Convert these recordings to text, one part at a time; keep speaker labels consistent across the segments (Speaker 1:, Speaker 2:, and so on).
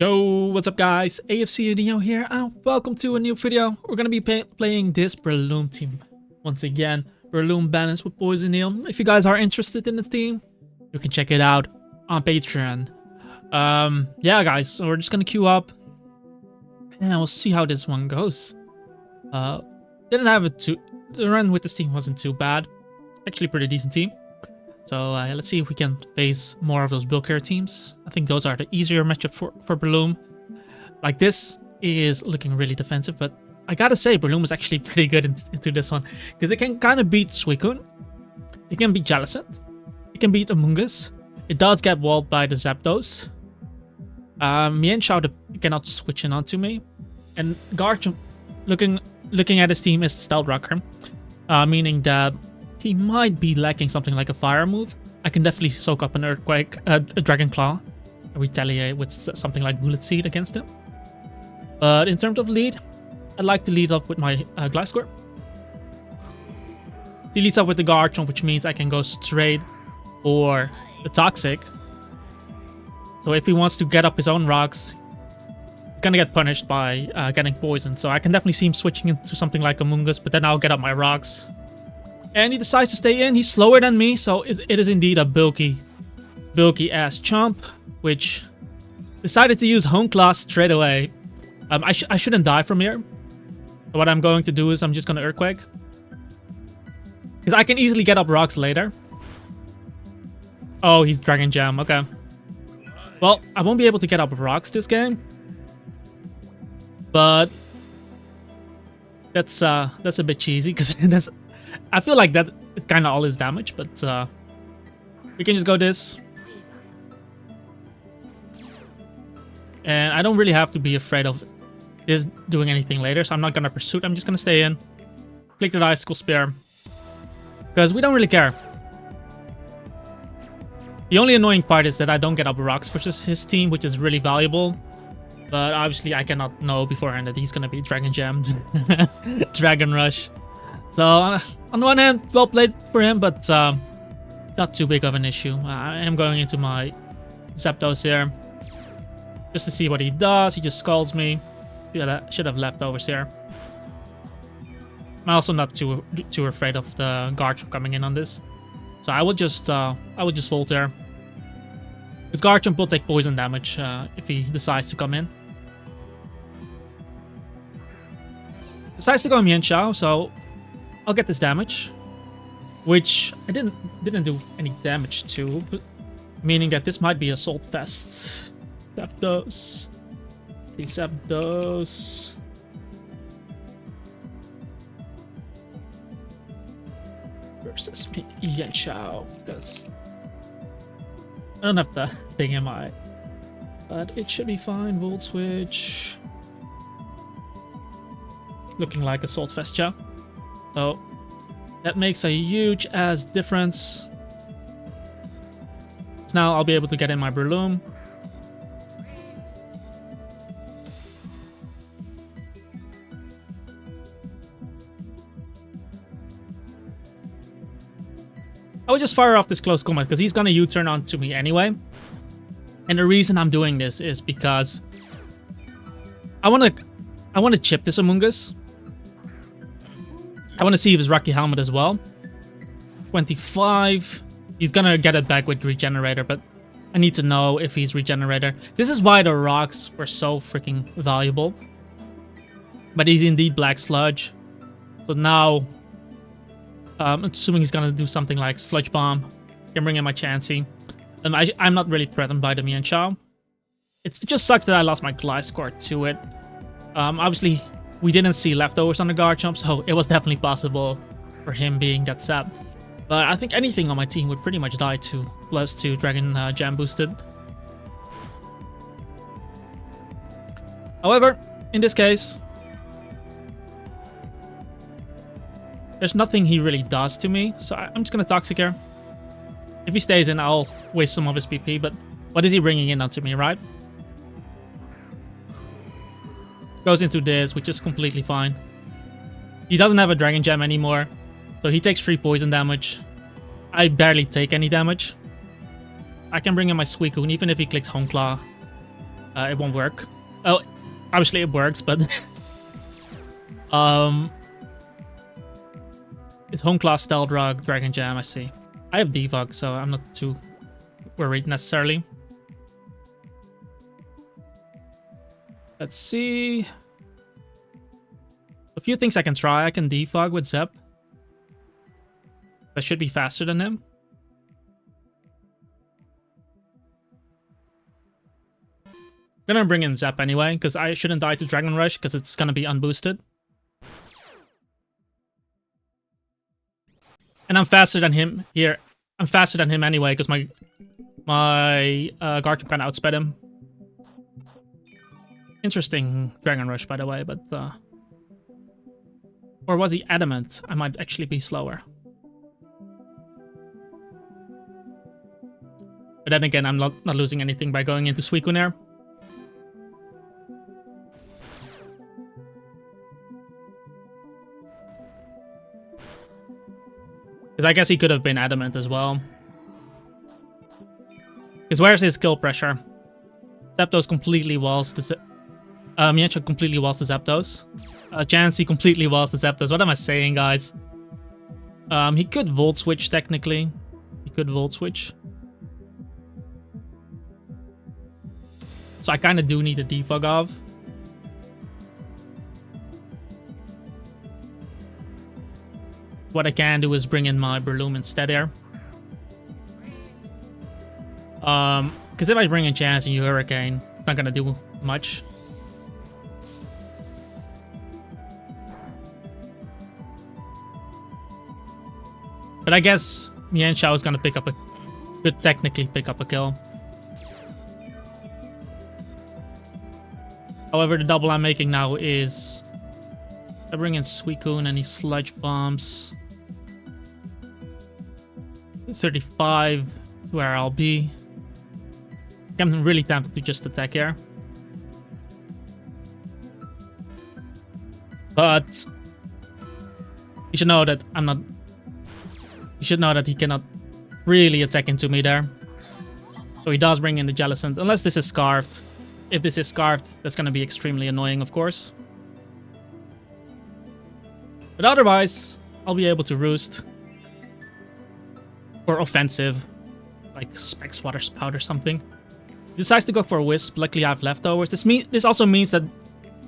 Speaker 1: Yo, what's up guys, AFC Neo here and welcome to a new video. We're gonna be playing this Breloom team once again. Breloom balanced with Poison Eel. If you guys are interested in the team, you can check it out on Patreon. Yeah guys, so we're just gonna queue up and we'll see how this one goes. Didn't have the run with this team wasn't too bad. Actually pretty decent team. So let's see if we can face more of those bulkier teams. I think those are the easier matchup for Breloom. Like this is looking really defensive, but I gotta say Breloom is actually pretty good into this one. Because it can kind of beat Suicune. It can beat Jellicent. It can beat Amoonguss. It does get walled by the Zapdos. Mienshao cannot switch in onto me. And Garchomp, looking at his team, is Stealth Rocker. Meaning that he might be lacking something like a fire move. I can definitely soak up an Earthquake, a Dragon Claw, and retaliate with something like Bullet Seed against him. But in terms of lead, I'd like to lead up with my Gliscor. He leads up with the Garchomp, which means I can go straight for the Toxic. So if he wants to get up his own rocks, he's gonna get punished by getting poisoned. So I can definitely see him switching into something like Amoonguss, but then I'll get up my rocks. And he decides to stay in. He's slower than me, so it is indeed a bulky ass chomp, which decided to use Hone Claw straight away. I shouldn't die from here. So what I'm going to do is I'm just going to Earthquake. Because I can easily get up rocks later. Oh, he's Dragon Jam. Okay. Well, I won't be able to get up rocks this game. But that's a bit cheesy because I feel like that is kind of all his damage, but we can just go this. And I don't really have to be afraid of this doing anything later, so I'm not going to pursue it. I'm just going to stay in. Click the Icicle Spear. Because we don't really care. The only annoying part is that I don't get up rocks for his team, which is really valuable. But obviously I cannot know beforehand that he's going to be Dragon Jammed. Dragon Rush. So, on one hand, well played for him, but not too big of an issue. I am going into my Zapdos here. Just to see what he does. He just scolds me. Should have leftovers here. I'm also not too afraid of the Garchomp coming in on this. So I would just Volt here. This Garchomp will take poison damage if he decides to come in. Decides to go Mienshao, so I'll get this damage, which I didn't do any damage to, meaning that this might be Assault Fest. Zapdos. The Zapdos. Versus Mienshao, because I don't have the thing in my, but it should be fine. Volt Switch. Looking like Assault Fest, yeah. So that makes a huge ass difference. So now I'll be able to get in my Breloom. I would just fire off this close combat because he's gonna U-turn onto me anyway. And the reason I'm doing this is because I wanna chip this Amoonguss. I want to see if his Rocky Helmet as well. 25. He's gonna get it back with Regenerator, but I need to know if he's Regenerator. This is why the rocks were so freaking valuable. But he's indeed Black Sludge. So now, I'm assuming he's gonna do something like Sludge Bomb. Can bring in my Chansey. I'm not really threatened by the Mienshao. It just sucks that I lost my Gliscor to it. Obviously, we didn't see leftovers on the Garchomp, so it was definitely possible for him being that sap. But I think anything on my team would pretty much die to +2 Dragon Jam boosted. However, in this case, there's nothing he really does to me, so I'm just gonna Toxic here. If he stays in, I'll waste some of his PP, but what is he bringing in onto me, right? Goes into this, which is completely fine. He doesn't have a Dragon Gem anymore, so he takes 3 poison damage. I barely take any damage. I can bring in my Suicune, even if he clicks Hone Claw. It won't work. Oh, obviously it works, but it's Home Class, Stealth Rock, Dragon Jam. I see. I have Defog, so I'm not too worried necessarily. Let's see. A few things I can try. I can Defog with Zep. That should be faster than him. I'm gonna bring in Zep anyway, because I shouldn't die to Dragon Rush, because it's gonna be unboosted. And I'm faster than him here. I'm faster than him anyway, because my Garchomp kind of outsped him. Interesting Dragon Rush, by the way, but... Or was he adamant? I might actually be slower. But then again, I'm not losing anything by going into Suicune there. Because I guess he could have been adamant as well. Because where's his kill pressure? Zapdos completely walls the... Mienshao completely walls the Zapdos. Chansey completely walls the Zapdos. What am I saying, guys? He could Volt Switch, technically. He could Volt Switch. So I kind of do need a Defog of. What I can do is bring in my Breloom instead here. Because if I bring in Chance and Hurricane, it's not going to do much. But I guess Mienshao is going to pick up a... could technically pick up a kill. However, the double I'm making now is... I bring in Suicune and he Sludge Bombs. 35 is where I'll be. I'm really tempted to just attack here. But... you should know that I'm not... You should know that he cannot really attack into me there. So he does bring in the Jellicent, unless this is Scarfed. If this is Scarfed, that's going to be extremely annoying, of course. But otherwise, I'll be able to Roost. Or Offensive. Like Specs Water Spout or something. He decides to go for a Wisp. Luckily I have leftovers. This also means that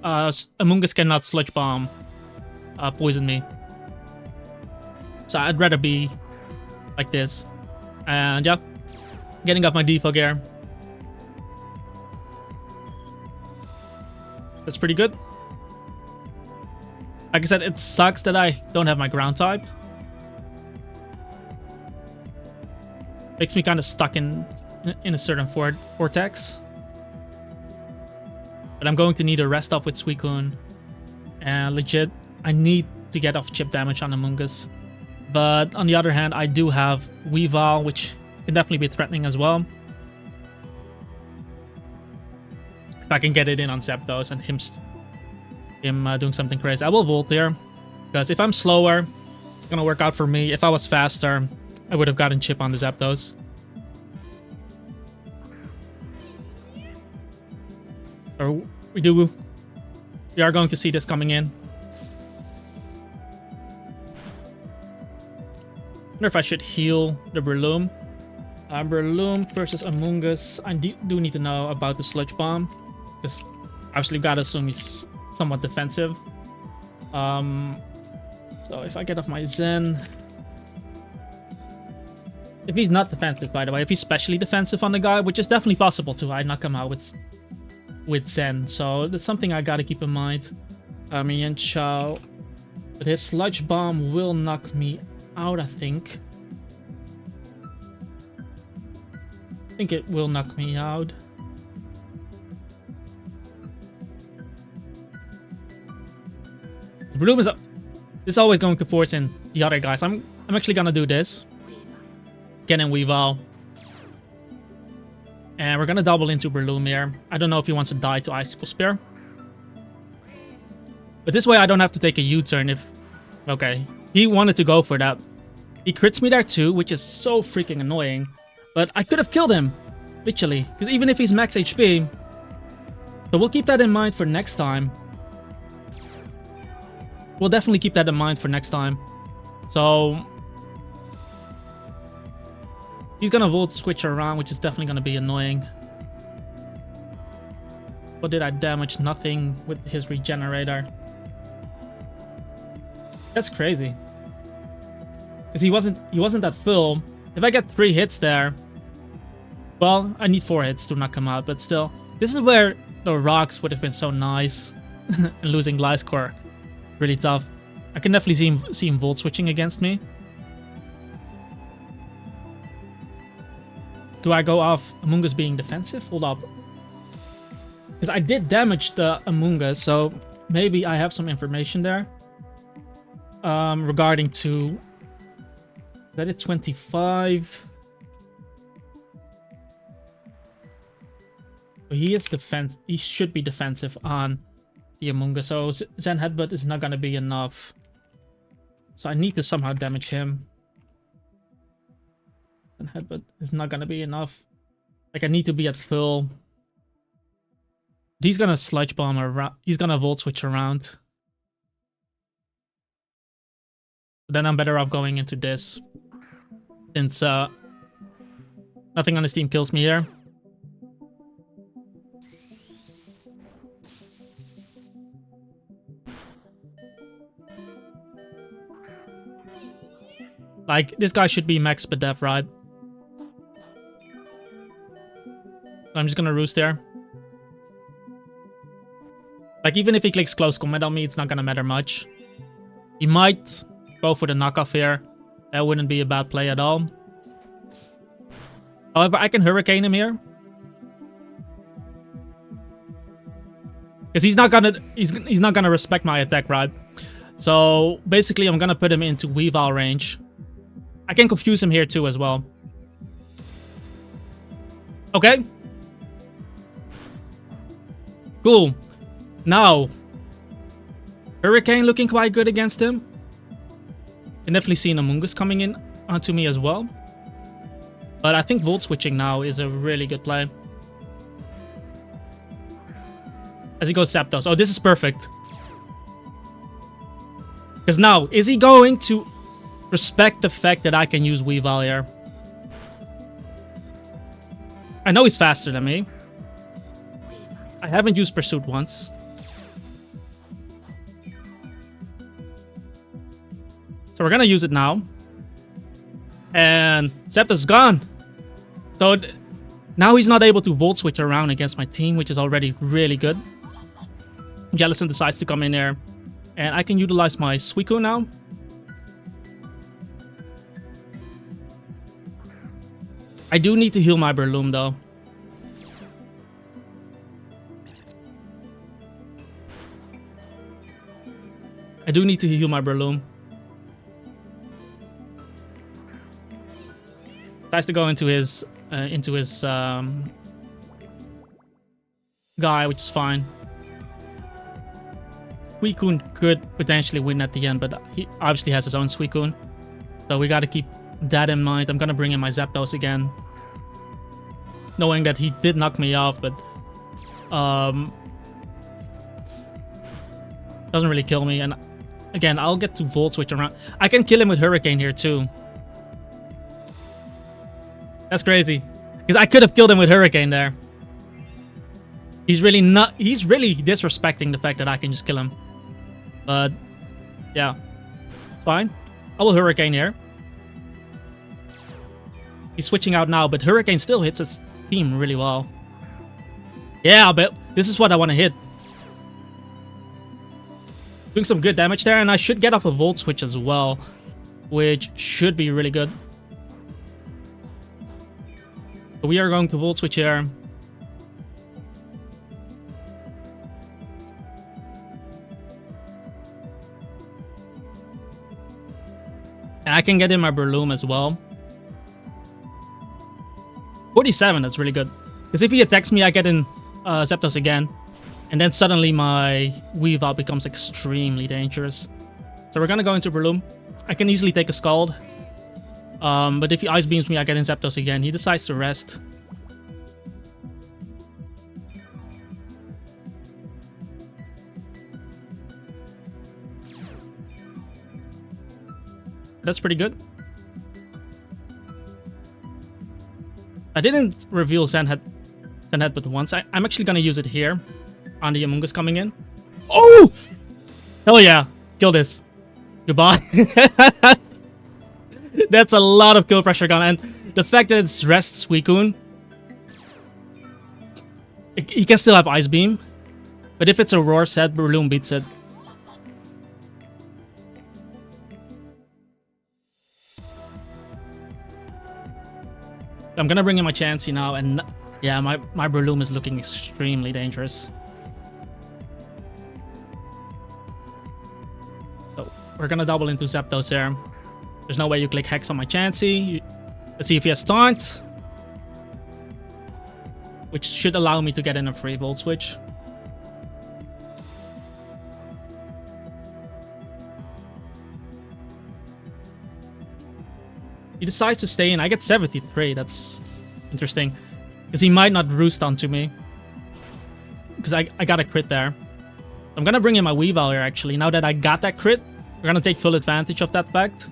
Speaker 1: Amoonguss cannot Sludge Bomb poison me. So I'd rather be like this. And yeah, getting off my Defog here. That's pretty good. Like I said, it sucks that I don't have my ground type. Makes me kind of stuck in a certain vortex. But I'm going to need a rest up with Suicune. And legit, I need to get off chip damage on Amoonguss. But on the other hand, I do have Weavile, which can definitely be threatening as well. If I can get it in on Zapdos and him doing something crazy. I will Volt here, because if I'm slower, it's going to work out for me. If I was faster, I would have gotten chip on the Zapdos. Or we are going to see this coming in. I wonder if I should heal the Breloom. Breloom versus Amoonguss. I do need to know about the Sludge Bomb, because obviously we've got to assume he's somewhat defensive. So if I get off my Zen... If he's not defensive, by the way, if he's specially defensive on the guy, which is definitely possible too, I knock him out with Zen. So that's something I gotta keep in mind. Mienshao. But his Sludge Bomb will knock me out, I think. I think it will knock me out. The Bloom is up. This is always going to force in the other guys. I'm actually gonna do this. Get in Weavile. And we're gonna double into Breloom here. I don't know if he wants to die to Icicle Spear. But this way I don't have to take a U-turn if... Okay. He wanted to go for that. He crits me there too, which is so freaking annoying. But I could have killed him. Literally. Because even if he's max HP, So we'll keep that in mind for next time. We'll definitely keep that in mind for next time. So he's gonna Volt Switch around, which is definitely gonna be annoying. What did I damage? Nothing with his regenerator. That's crazy. Because he wasn't at full. If I get 3 hits there, well, I need 4 hits to knock him out, but still. This is where the rocks would have been so nice. And losing Gliscor, really tough. I can definitely see him Volt Switching against me. Do I go off Amoonguss being defensive? Hold up. Because I did damage the Amoonguss, so maybe I have some information there. Regarding to... That it's 25. But he is defense. He should be defensive on the Amoonguss, so Zen Headbutt is not gonna be enough. So I need to somehow damage him. Zen Headbutt is not gonna be enough. Like, I need to be at full. He's gonna Sludge Bomb around. He's gonna Volt Switch around. Then I'm better off going into this. Since nothing on his team kills me here. Like, this guy should be max Spadef, right? So I'm just gonna Roost there. Like, even if he clicks Close Combat on me, it's not gonna matter much. He might go for the knockoff here. That wouldn't be a bad play at all. However, I can Hurricane him here. Because he's not gonna respect my attack, right? So basically I'm gonna put him into Weavile range. I can confuse him here too as well. Okay. Cool. Now, Hurricane looking quite good against him. Can definitely see an Amoonguss coming in onto me as well. But I think Volt Switching now is a really good play. As he goes Zapdos. Oh, this is perfect. Because now, is he going to respect the fact that I can use Weavile here? I know he's faster than me. I haven't used Pursuit once. So we're gonna use it now. And Zapdos is gone. So now he's not able to Volt Switch around against my team, which is already really good. Jellicent decides to come in there. And I can utilize my Suicune now. I do need to heal my Breloom though. I do need to heal my Breloom. Tries to go into his guy, which is fine. Suicune could potentially win at the end, but he obviously has his own Suicune. So we gotta keep that in mind. I'm gonna bring in my Zapdos again. Knowing that he did knock me off, but doesn't really kill me. And again, I'll get to Volt Switch around. I can kill him with Hurricane here too. That's crazy. Because I could have killed him with Hurricane there. He's really disrespecting the fact that I can just kill him. But yeah, it's fine. I will Hurricane here. He's switching out now, but Hurricane still hits his team really well. Yeah, but this is what I want to hit. Doing some good damage there, and I should get off a Volt Switch as well, which should be really good. So we are going to Volt Switch here. And I can get in my Breloom as well. 47, that's really good. Because if he attacks me, I get in Zapdos again. And then suddenly my Weavile becomes extremely dangerous. So we're gonna go into Breloom. I can easily take a Scald. But if he Ice Beams me, I get in Zapdos again. He decides to rest. That's pretty good. I didn't reveal Zen Headbutt once. I'm actually gonna use it here on the Amoonguss coming in. Oh! Hell yeah. Kill this. Goodbye. That's a lot of kill pressure gun, and the fact that it's Rest Suicune, he can still have Ice Beam, but if it's a Roar set, Breloom beats it. I'm gonna bring in my Chansey now, and yeah, my Breloom is looking extremely dangerous. So we're gonna double into Zapdos here. There's no way you click Hex on my Chansey. Let's see if he has Taunt, which should allow me to get in a free Volt Switch. He decides to stay in. I get 73. That's interesting. Because he might not roost onto me. Because I got a crit there. I'm going to bring in my Weavile here, actually. Now that I got that crit, we're going to take full advantage of that fact.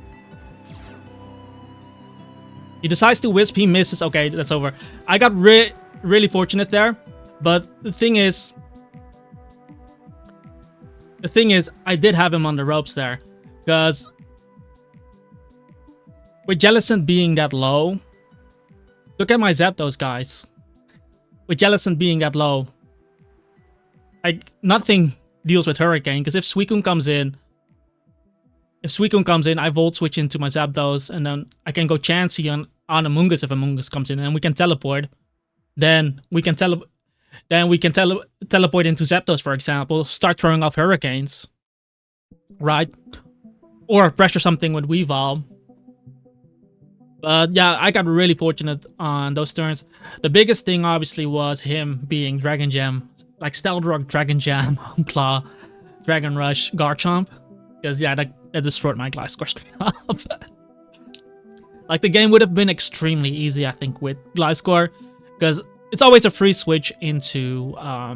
Speaker 1: He decides to Wisp. He misses. Okay, that's over. I got really fortunate there. But the thing is, I did have him on the ropes there. Because with Jellicent being that low, look at my Zapdos, guys. With Jellicent being that low, nothing deals with Hurricane, because if Suicune comes in, I Volt Switch into my Zapdos, and then I can go Chansey on Amoonguss if Amoonguss comes in, and we can teleport. Then we can teleport into Zapdos, for example, start throwing off Hurricanes, right? Or pressure something with Weavile. But yeah, I got really fortunate on those turns. The biggest thing obviously was him being Dragon Gem, like Stealth Rock, Dragon Jam, Claw, Dragon Rush, Garchomp. Because yeah, that destroyed my Gliscor straight up. Like the game would have been extremely easy, I think, with Gliscor, because it's always a free switch into the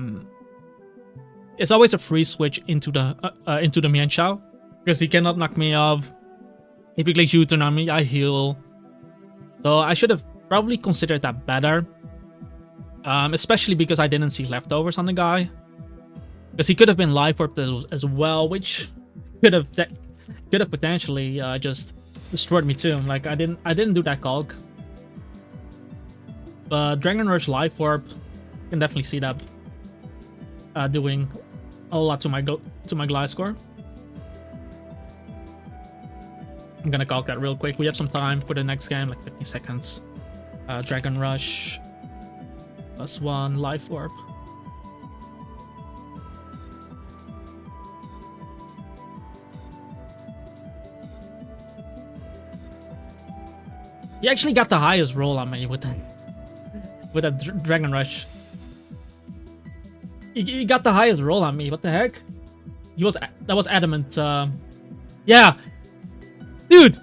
Speaker 1: Mienshao, because he cannot knock me off. If he clicks U-turn on me, I heal. So I should have probably considered that better. Especially because I didn't see leftovers on the guy. Because he could have been Life Orb as well, which could have potentially just destroyed me too. Like I didn't do that calc. But Dragon Rush Life Orb, you can definitely see that doing a lot to my Gliscor. I'm gonna calc that real quick. We have some time for the next game, like 15 seconds. Dragon Rush +1 Life Orb. He actually got the highest roll on me with that Dragon Rush. He got the highest roll on me. What the heck? That was adamant. Yeah. Dude,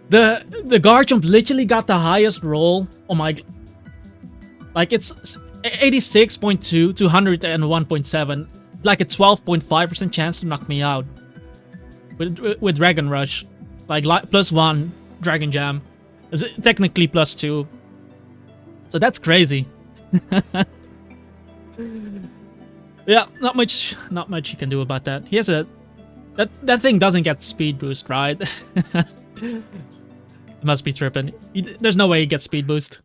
Speaker 1: the Garchomp literally got the highest roll on my... Like, it's 86.2 to 101.7. It's like a 12.5% chance to knock me out with Dragon Rush. Like +1 Dragon Jam. It's technically +2. So that's crazy. Yeah, not much you can do about that. He has a... That thing doesn't get speed boost, right? It must be tripping. There's no way he gets speed boost.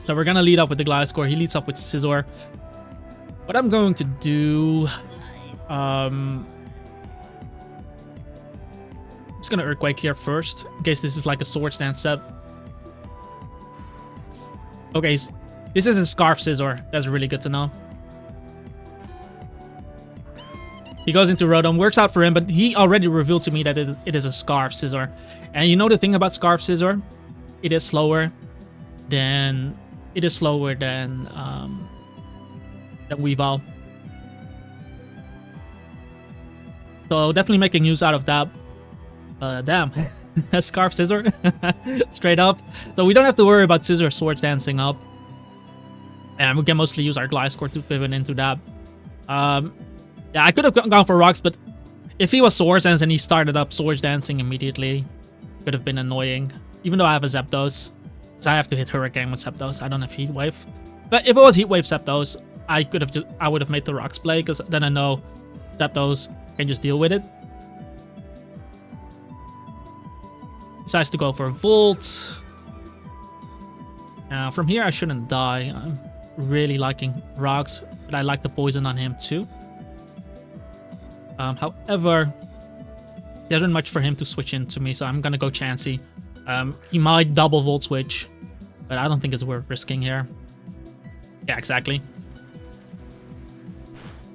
Speaker 1: So we're gonna lead up with the Gliscor. He leads up with Scizor. What I'm going to do... I'm just gonna Earthquake here first, in case this is like a Swords Dance set. Okay, this is a Scarf Scizor. That's really good to know. He goes into Rotom, works out for him, but he already revealed to me that it is a Scarf Scizor. And you know the thing about Scarf Scizor? It is slower than Weavile. So definitely making use out of that. Damn. Scarf Scizor. Straight up. So we don't have to worry about Scizor Swords dancing up. And we can mostly use our Gliscor to pivot into that. Yeah, I could have gone for Rocks, but If he was Swords Dance and he started up Swords Dancing immediately, could have been annoying. Even though I have a Zapdos, so I have to hit Hurricane with Zapdos. I don't have Heat Wave. But if it was Heat Wave Zapdos, I would have made the Rocks play, because then I know Zapdos can just deal with it. Decides to go for Volt. Now from here I shouldn't die. I'm really liking Rocks, but I like the poison on him too. However, there isn't much for him to switch into me, so I'm gonna go Chansey. He might double Volt Switch, but I don't think it's worth risking here. Yeah, exactly.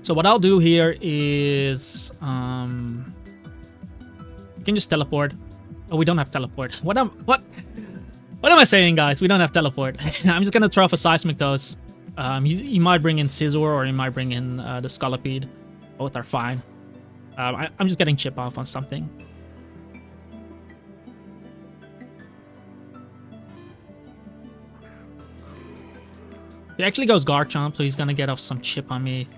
Speaker 1: So what I'll do here is we can just teleport. Oh, we don't have teleport. What am I saying, guys? We don't have teleport. I'm just gonna throw off a Seismic Toss. He might bring in Scizor, or he might bring in the Scolipede. Both are fine. I'm just getting chip off on something. He actually goes Garchomp, so he's gonna get off some chip on me.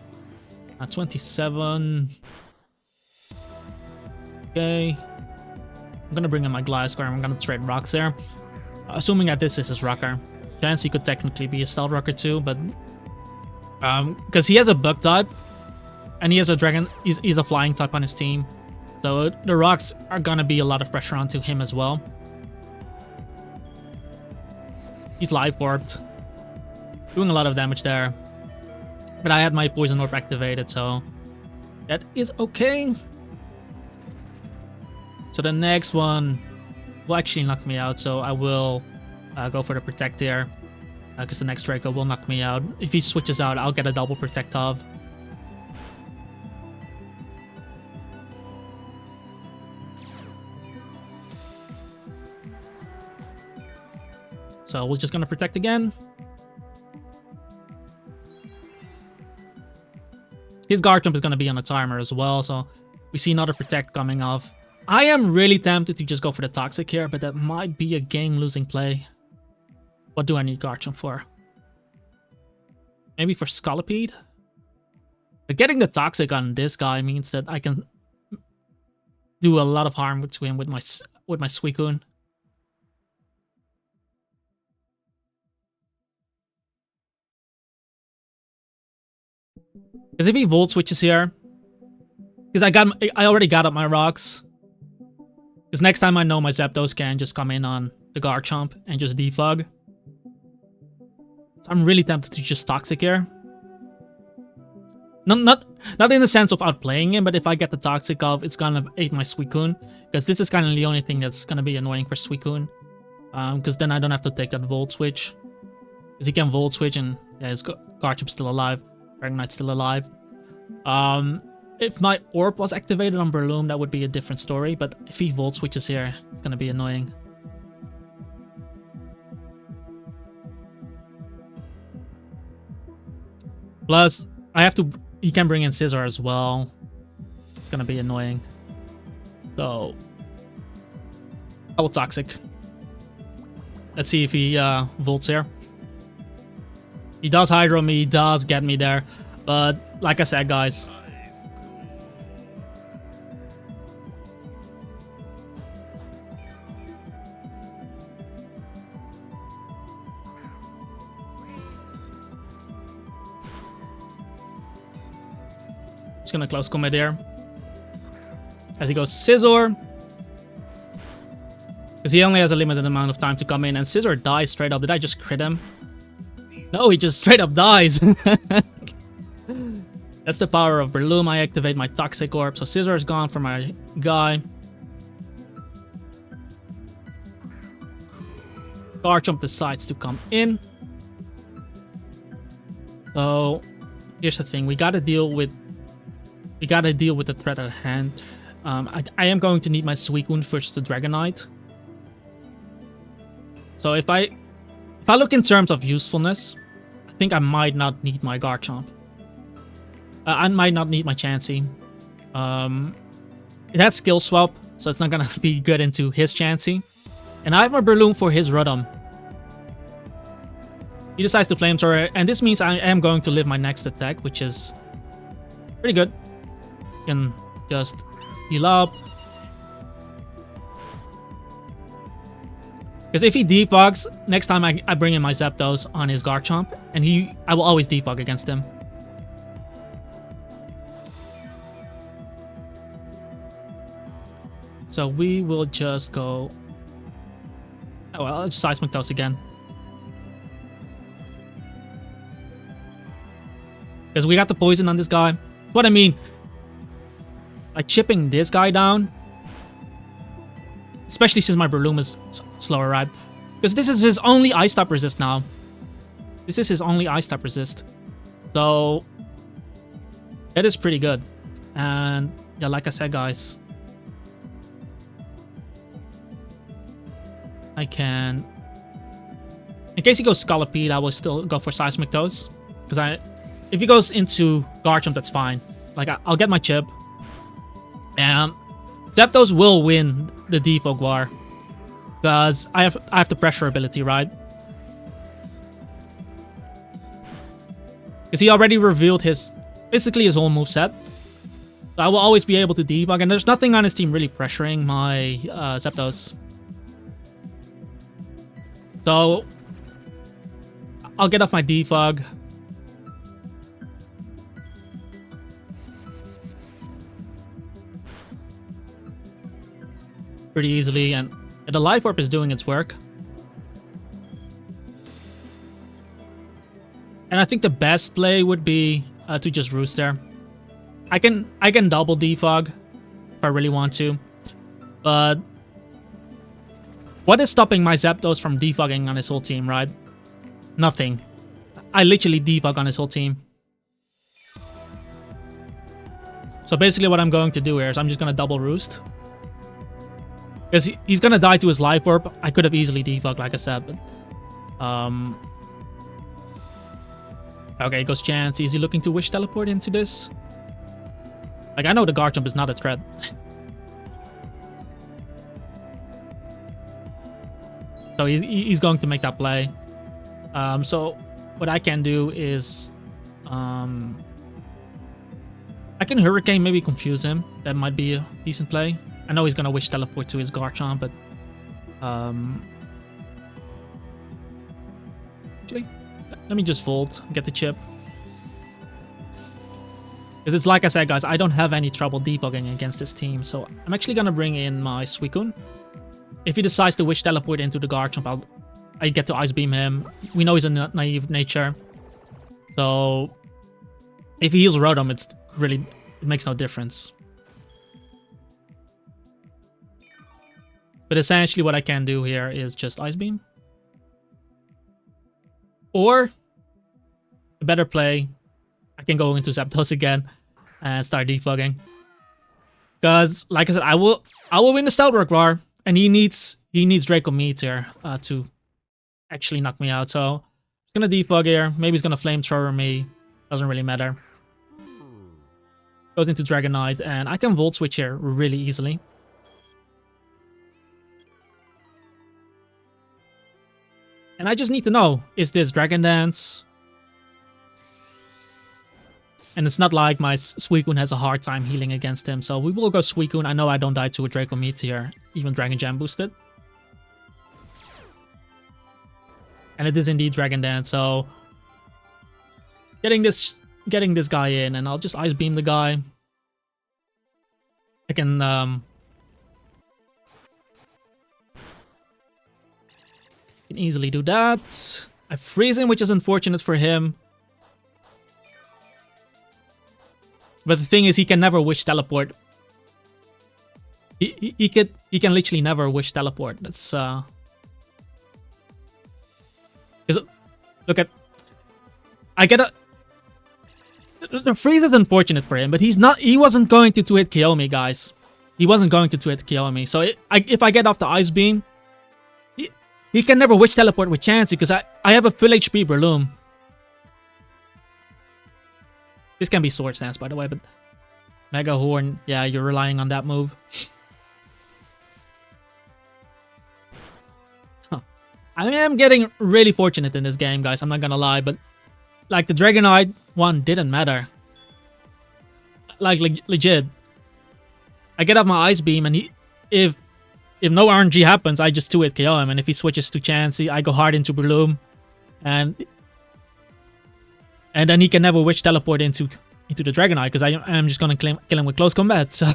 Speaker 1: 27. Okay. I'm gonna bring in my Gliscor, and I'm gonna trade Rocks there. Assuming that this is his Rocker. Chansey could technically be a Stealth Rocker too, but because he has a Bug type, and he has a Dragon, he's a Flying type on his team, so the Rocks are gonna be a lot of pressure onto him as well. He's Life Warped, doing a lot of damage there, but I had my Poison Orb activated, so that is okay. So the next one will actually knock me out, so I will go for the Protect here, because the next Draco will knock me out. If he switches out, I'll get a double Protect off. So we're just gonna Protect again. His Garchomp is gonna be on a timer as well, so we see another Protect coming off. I am really tempted to just go for the Toxic here, but that might be a game-losing play. What do I need Garchomp for? Maybe for Scolipede? But getting the Toxic on this guy means that I can do a lot of harm to him with my Suicune. Because if he Volt Switches here, because I already got up my Rocks. Because next time I know my Zapdos can just come in on the Garchomp and just defog. So I'm really tempted to just Toxic here. Not in the sense of outplaying him, but if I get the Toxic off, it's gonna aid my Suicune. Because this is kind of the only thing that's gonna be annoying for Suicune. Because then I don't have to take that Volt Switch. Because he can Volt Switch and yeah, his Garchomp's still alive. Dragonite's still alive. If my Orb was activated on Breloom, that would be a different story, but if he Volt Switches here, it's gonna be annoying. Plus, he can bring in Scizor as well. It's gonna be annoying. So, I will Toxic. Let's see if he Volts here. He does Hydro me, he does get me there, but like I said, guys, just gonna close combat there. As he goes Scizor. Because he only has a limited amount of time to come in, and Scizor dies straight up. Did I just crit him? No, he just straight up dies. That's the power of Breloom. I activate my Toxic Orb, so Scizor is gone for my guy. Garchomp decides to come in. So here's the thing: we gotta deal with the threat at hand. I am going to need my Suicune versus the Dragonite. So if I look in terms of usefulness, I think I might not need my Garchomp. I might not need my Chansey. It has Skill Swap, so it's not gonna be good into his Chansey. And I have my Breloom for his Rotom. He decides to Flamethrower, and this means I am going to live my next attack, which is pretty good. You can just heal up. Because if he defogs, next time I bring in my Zapdos on his Garchomp, and I will always defog against him. So we will just go... Oh well, it's Seismic Toss again. Because we got the poison on this guy. What I mean, like chipping this guy down, especially since my Breloom is slower, right? Because this is his only Ice type resist now. This is his only Ice type resist. So that is pretty good. And yeah, like I said, guys, I can... In case he goes Scolipede, I will still go for Seismic Toss. Because if he goes into Garchomp, that's fine. Like, I'll get my chip. And Zapdos will win the Defog War. Because I have the pressure ability, right? Because he already revealed basically his whole moveset. So I will always be able to defog. And there's nothing on his team really pressuring my Zapdos. So I'll get off my defog. Pretty easily, and the Life Orb is doing its work. And I think the best play would be to just Roost there. I can double defog if I really want to, but what is stopping my Zapdos from defogging on his whole team, right? Nothing. I literally defog on his whole team. So basically what I'm going to do here is I'm just going to double Roost. Because he's going to die to his Life Orb. I could have easily defogged, like I said, but... Okay, goes Chance. Is he looking to Wish Teleport into this? Like, I know the Garchomp is not a threat. So he's going to make that play. So what I can do is... I can Hurricane, maybe confuse him. That might be a decent play. I know he's going to Wish Teleport to his Garchomp, but... Actually, let me just Volt, get the chip. Because it's like I said, guys, I don't have any trouble defogging against this team. So I'm actually going to bring in my Suicune. If he decides to Wish Teleport into the Garchomp, I get to Ice Beam him. We know he's a naive nature. So if he heals Rotom, it makes no difference. But essentially what I can do here is just Ice Beam. Or, a better play, I can go into Zapdos again and start defogging. Because, like I said, I will win the Stealth War, and he needs Draco Meteor to actually knock me out. So, he's gonna defog here. Maybe he's gonna Flamethrower me. Doesn't really matter. Goes into Dragonite, and I can Volt Switch here really easily. And I just need to know, is this Dragon Dance? And it's not like my Suicune has a hard time healing against him. So we will go Suicune. I know I don't die to a Draco Meteor, even Dragon Jam boosted. And it is indeed Dragon Dance, so... Getting this guy in, and I'll just Ice Beam the guy. I can easily do that. I freeze him, which is unfortunate for him. But the thing is, he can never Wish Teleport. He can literally never Wish Teleport. That's because look at, I get a. The freeze is unfortunate for him, but he wasn't going to 2-hit KO me, guys. He wasn't going to 2-hit KO me. So if I get off the Ice Beam, he can never Wish Teleport with Chansey because I have a full HP Breloom. This can be Sword Stance, by the way, but Mega Horn, yeah, you're relying on that move. Huh. I am getting really fortunate in this game, guys. I'm not gonna lie, but like the Dragonite one didn't matter. Like legit. I get up my Ice Beam, and if no RNG happens, I just 2-hit KO him. And if he switches to Chansey, I go hard into Breloom, and then he can never Witch Teleport into the Dragonite, because I'm just gonna kill him with close combat. So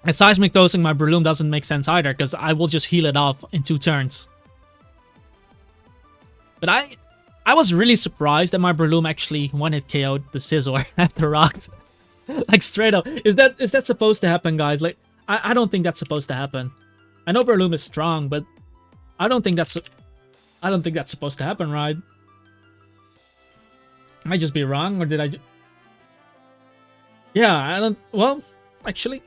Speaker 1: and Seismic Dosing my Breloom doesn't make sense either, because I will just heal it off in 2 turns. But I was really surprised that my Breloom actually 1-hit KO'd the Scizor after Rocked. Like, straight up. Is that supposed to happen, guys? Like, I don't think that's supposed to happen. I know Breloom is strong, but I don't think that's supposed to happen, right? I might just be wrong, or did I? Yeah, I don't. Well, actually,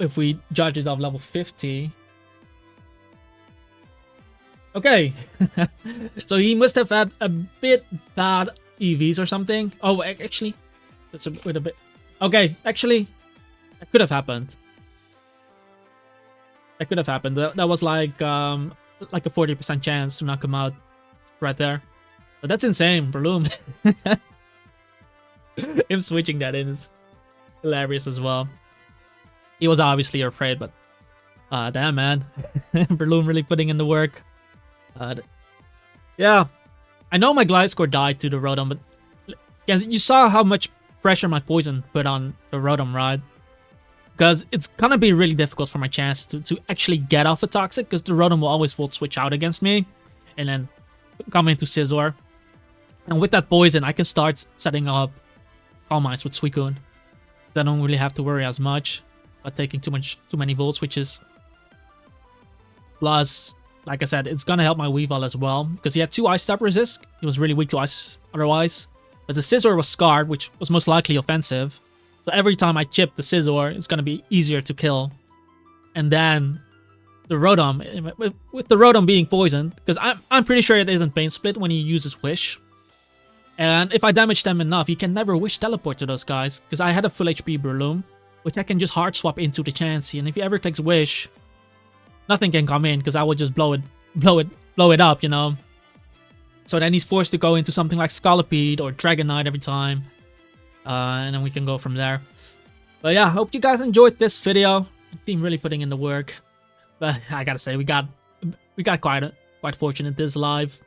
Speaker 1: if we judge it off level 50, okay. So he must have had a bit bad EVs or something. Oh, actually, that's a bit. Okay, actually, that could have happened. That could have happened. That was like a 40% chance to knock him out right there. But that's insane, Breloom. Him switching that in is hilarious as well. He was obviously afraid, but damn, man. Breloom really putting in the work. Yeah, I know my Gliscor died to the Rotom, but yeah, you saw how much pressure my Poison put on the Rotom, right? Because it's gonna be really difficult for my chance to actually get off a Toxic, because the Rotom will always Volt Switch out against me, and then come into Scizor. And with that Poison, I can start setting up Calm Minds with Suicune. I don't really have to worry as much about taking too many Volt Switches. Plus, like I said, it's gonna help my Weavile as well, because he had 2 Ice Type resist. He was really weak to Ice otherwise. But the Scizor was scarred, which was most likely offensive. So every time I chip the Scizor, it's gonna be easier to kill. And then the Rotom, with the Rotom being poisoned, because I'm pretty sure it isn't Pain Split when he uses Wish. And if I damage them enough, he can never Wish Teleport to those guys, because I had a full HP Breloom, which I can just hard swap into the Chansey. And if he ever clicks Wish, nothing can come in, because I will just blow it up, you know. So then he's forced to go into something like Scolipede or Dragonite every time, and then we can go from there. But yeah, hope you guys enjoyed this video. The team really putting in the work. But I gotta say, we got quite fortunate this live.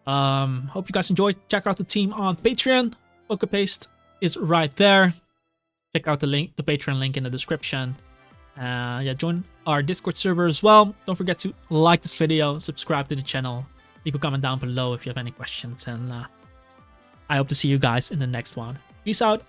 Speaker 1: Hope you guys enjoyed. Check out the team on Patreon. PokePaste is right there. Check out the Patreon link in the description. Yeah, join our Discord server as well. Don't forget to like this video, subscribe to the channel, leave a comment down below if you have any questions, and I hope to see you guys in the next one. Peace out.